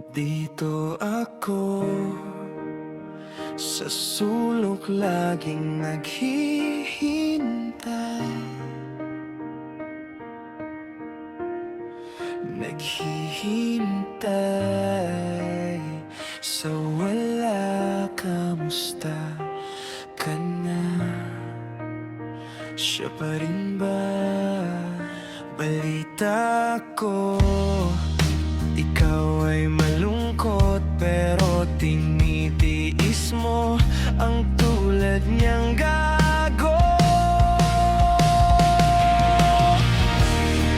Dito ako sa sulok laging naghihintay, naghihintay sa wala. Kamusta ka na? Siya pa rin ba? Balita ko ikaw ay malungkot, pero tinitiis mo ang tulad niyang gago.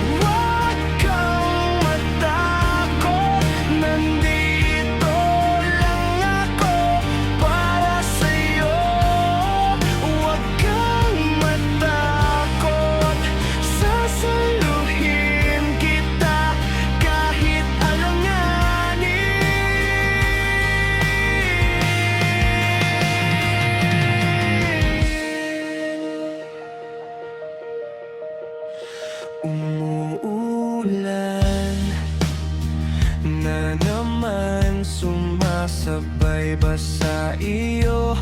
Huwag kang matakot, nandito lang ako para sa'yo. Huwag kang matakot, sasaluhin kita kahit umuulan na naman, sumasabay ba sa iyo